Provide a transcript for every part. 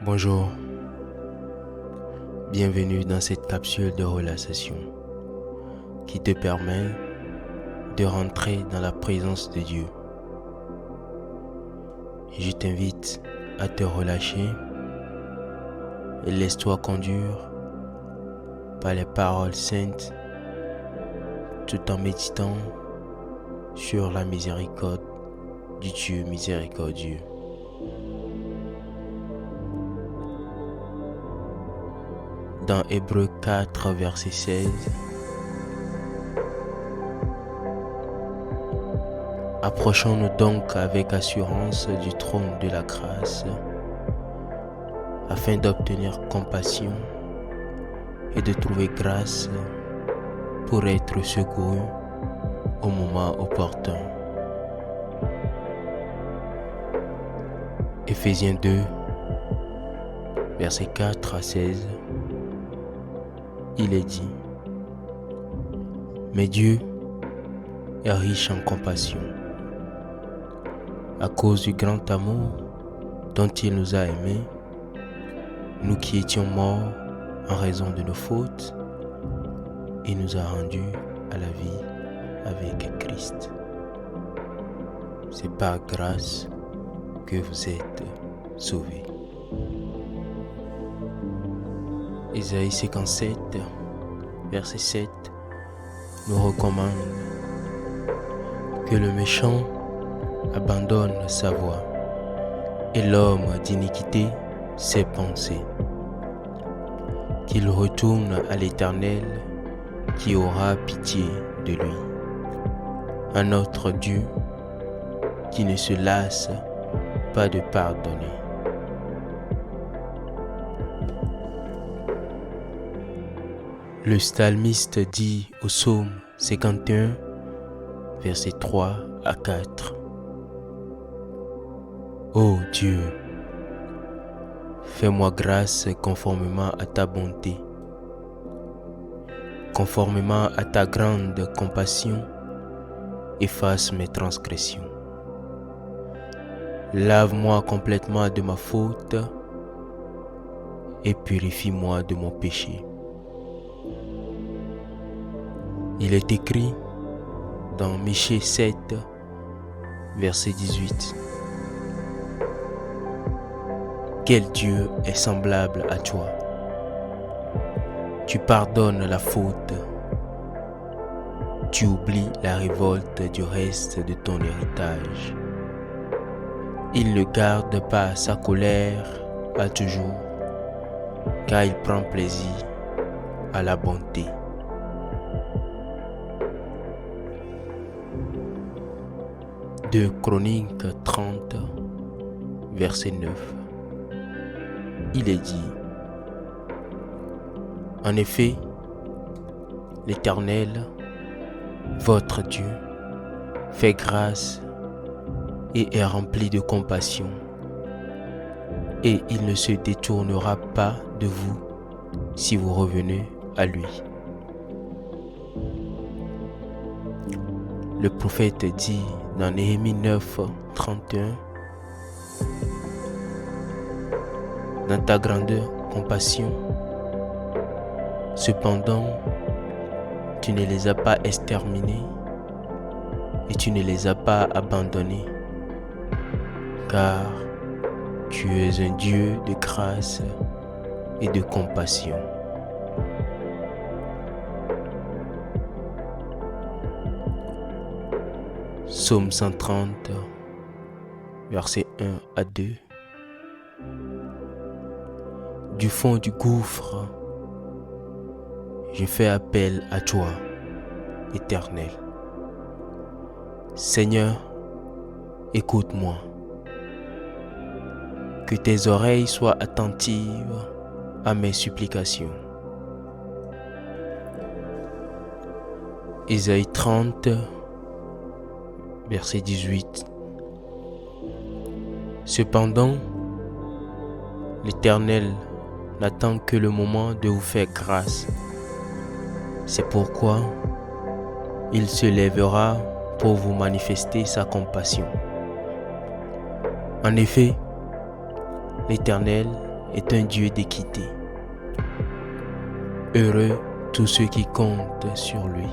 Bonjour, bienvenue dans cette capsule de relaxation qui te permet de rentrer dans la présence de Dieu. Je t'invite à te relâcher et laisse-toi conduire par les paroles saintes tout en méditant sur la miséricorde du Dieu miséricordieux. Dans Hébreux 4, verset 16, approchons-nous donc avec assurance du trône de la grâce, afin d'obtenir compassion et de trouver grâce pour être secouru au moment opportun. Éphésiens 2, versets 4 à 16, il est dit: mais Dieu est riche en compassion, à cause du grand amour dont il nous a aimés, nous qui étions morts en raison de nos fautes, il nous a rendus à la vie avec Christ. C'est par grâce que vous êtes sauvés. Isaïe 57, verset 7, nous recommande que le méchant abandonne sa voie et l'homme d'iniquité ses pensées, qu'il retourne à l'Éternel qui aura pitié de lui, un autre Dieu qui ne se lasse pas de pardonner. Le psalmiste dit au psaume 51, versets 3 à 4: Ô Dieu, fais-moi grâce conformément à ta bonté, conformément à ta grande compassion, efface mes transgressions. Lave-moi complètement de ma faute et purifie-moi de mon péché. Il est écrit dans Michée 7, verset 18: Quel Dieu est semblable à toi? Tu pardonnes la faute, tu oublies la révolte du reste de ton héritage. Il ne garde pas sa colère à toujours, car il prend plaisir à la bonté. De Chroniques 30, verset 9, il est dit: En effet, l'Éternel, votre Dieu, fait grâce et est rempli de compassion, et il ne se détournera pas de vous si vous revenez à lui. Le prophète dit dans Néhémie 9, 31, dans ta grandeur compassion, cependant, tu ne les as pas exterminés et tu ne les as pas abandonnés, car tu es un Dieu de grâce et de compassion. Psaume 130, versets 1 à 2. Du fond du gouffre, je fais appel à toi, Éternel. Seigneur, écoute-moi. Que tes oreilles soient attentives à mes supplications. Isaïe 30, verset 18. Cependant, l'Éternel n'attend que le moment de vous faire grâce. C'est pourquoi il se lèvera pour vous manifester sa compassion. En effet, l'Éternel est un Dieu d'équité. Heureux tous ceux qui comptent sur lui.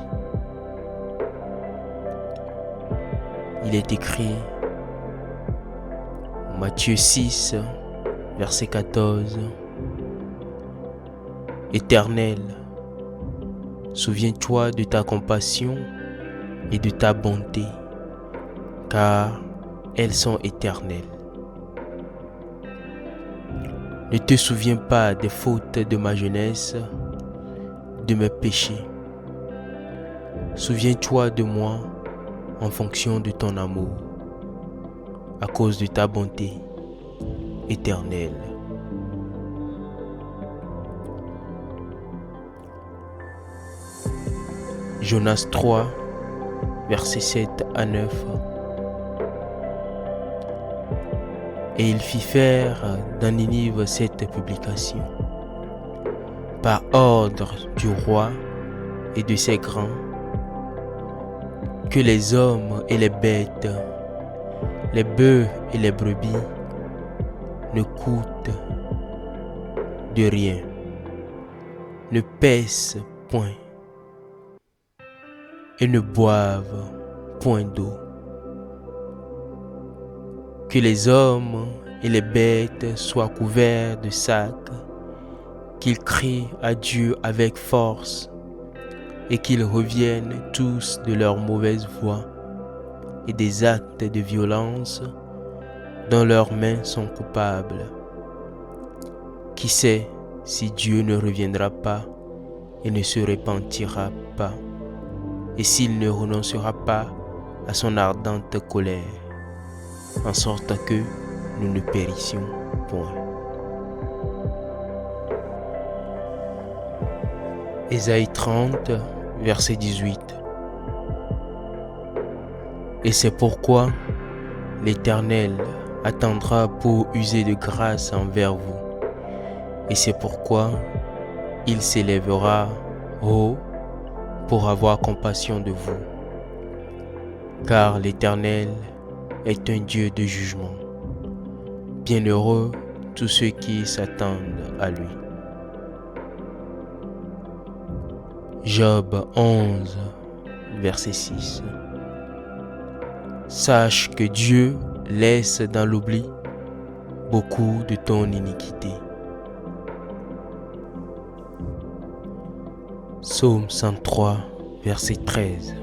Il est écrit, Matthieu 6, verset 14, Éternel, souviens-toi de ta compassion et de ta bonté, car elles sont éternelles. Ne te souviens pas des fautes de ma jeunesse, de mes péchés. Souviens-toi de moi en fonction de ton amour, à cause de ta bonté éternelle. Jonas 3, versets 7 à 9. Et il fit faire dans Ninive cette publication. Par ordre du roi et de ses grands, que les hommes et les bêtes, les bœufs et les brebis ne coûtent de rien, ne pèsent point et ne boivent point d'eau. Que les hommes et les bêtes soient couverts de sacs, qu'ils crient à Dieu avec force et qu'ils reviennent tous de leur mauvaise voie et des actes de violence dont leurs mains sont coupables. Qui sait si Dieu ne reviendra pas et ne se repentira pas, et s'il ne renoncera pas à son ardente colère, en sorte que nous ne périssions point. Ésaïe 30, verset 18. Et c'est pourquoi l'Éternel attendra pour user de grâce envers vous. Et c'est pourquoi il s'élèvera haut pour avoir compassion de vous. Car l'Éternel est un Dieu de jugement. Bienheureux tous ceux qui s'attendent à lui. Job 11, verset 6. Sache que Dieu laisse dans l'oubli beaucoup de ton iniquité. Psaume 103, verset 13.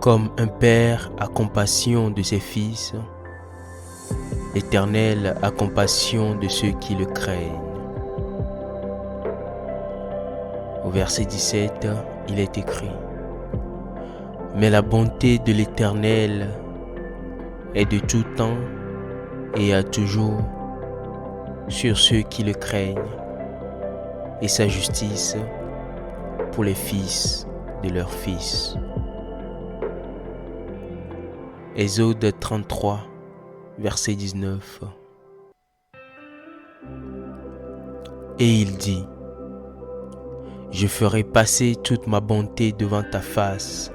Comme un père a compassion de ses fils, l'Éternel a compassion de ceux qui le craignent. Au verset 17, il est écrit: Mais la bonté de l'Éternel est de tout temps et à toujours sur ceux qui le craignent, et sa justice pour les fils de leurs fils. Exode 33, verset 19. Et il dit: Je ferai passer toute ma bonté devant ta face,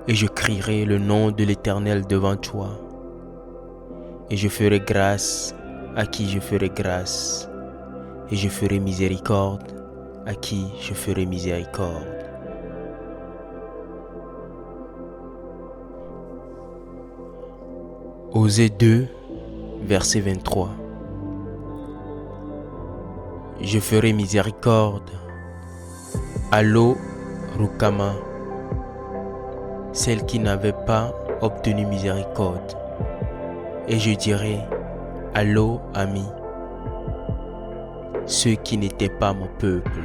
et je crierai le nom de l'Éternel devant toi. Et je ferai grâce à qui je ferai grâce, et je ferai miséricorde à qui je ferai miséricorde. Osée 2, verset 23. Je ferai miséricorde à Lo-Ruhamah, celle qui n'avait pas obtenu miséricorde. Et je dirai à Lo-Ami, ceux qui n'étaient pas mon peuple: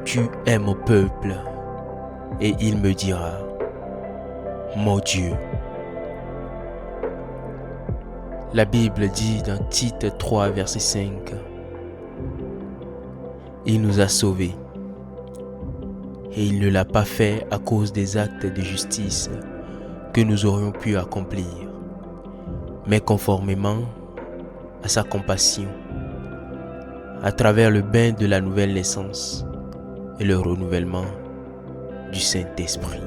Tu es mon peuple. Et il me dira: Mon Dieu. La Bible dit dans Tite 3, verset 5, Il nous a sauvés. Et il ne l'a pas fait à cause des actes de justice que nous aurions pu accomplir, mais conformément à sa compassion, à travers le bain de la nouvelle naissance et le renouvellement du Saint-Esprit.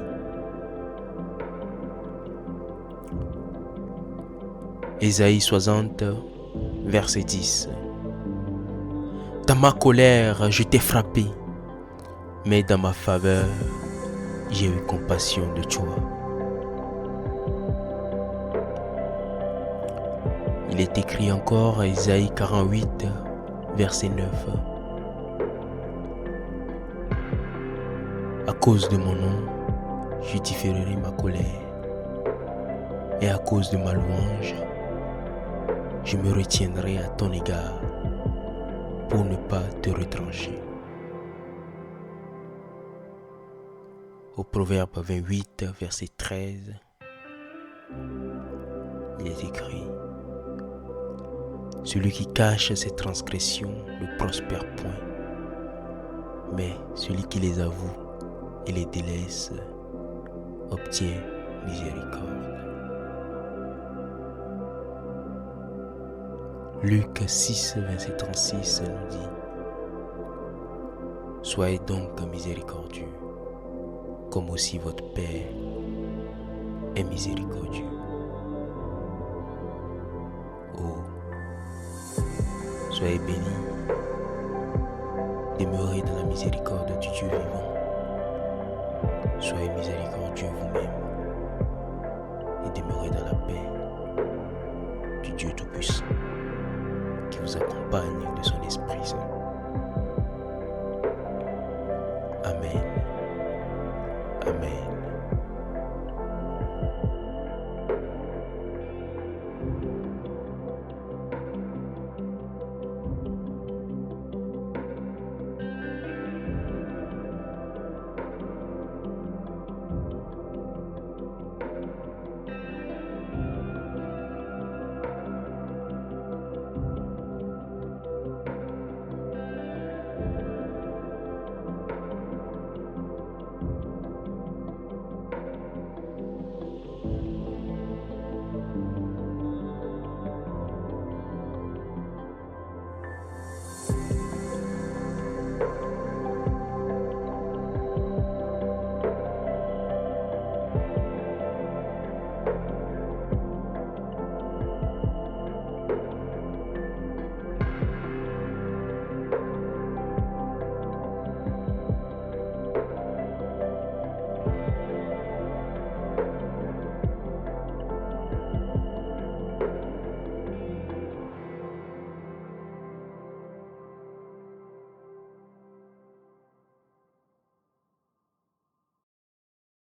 Ésaïe 60, verset 10. Dans ma colère, je t'ai frappé, mais dans ma faveur, j'ai eu compassion de toi. Il est écrit encore à Isaïe 48, verset 9. À cause de mon nom, je différerai ma colère, et à cause de ma louange, je me retiendrai à ton égard pour ne pas te retrancher. Au Proverbe 28, verset 13, il est écrit: celui qui cache ses transgressions ne prospère point, mais celui qui les avoue et les délaisse obtient miséricorde. Luc 6, verset 36 nous dit: soyez donc miséricordieux, comme aussi votre Père est miséricordieux. Oh, soyez bénis, demeurez dans la miséricorde du Dieu vivant. Soyez miséricordieux vous-même et demeurez dans la paix du Dieu Tout-Puissant qui vous accompagne de son Esprit Saint.